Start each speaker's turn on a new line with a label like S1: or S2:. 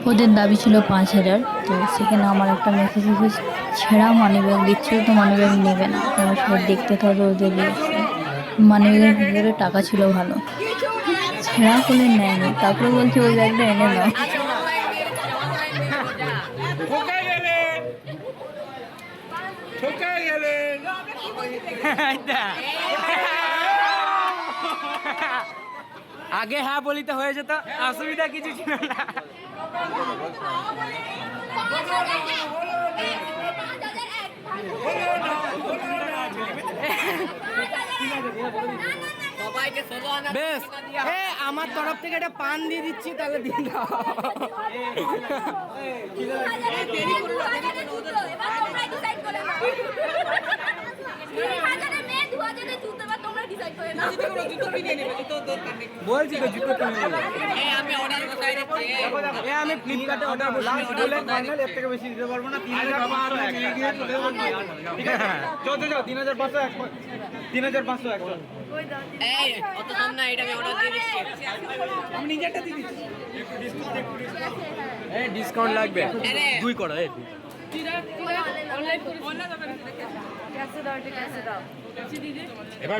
S1: ওদের দাবি ছিল 5,000। তো সেখানে আমার একটা মেসেজ এসেছে ছেঁড়া মানি ব্যাগ দিচ্ছিল, তো মানি ব্যাগ নেবে না, তোমরা সবাই দেখতে থাকো ওদের রিয়াকশন। মানি ব্যাগের ভিতরে টাকা ছিল ভালো, ছেঁড়া খুলে নেয়নি, তারপরে বলছে ওই ব্যাগটা এনে নাও।
S2: আগে হ্যাঁ বলিতে হয়ে যেত, অসুবিধা কিছু ছিল না। বেশ, আমার তরফ থেকে একটা পান দিয়ে দিচ্ছি, তাহলে দিন দাও। বলছি তো জুতো কিনে নেবো। আমি ফ্লিপকার্টে অর্ডার করছি, এর থেকে বেশি দিতে পারবো না। 3,500 ডিসকাউন্ট লাগবে 2 করো। এবার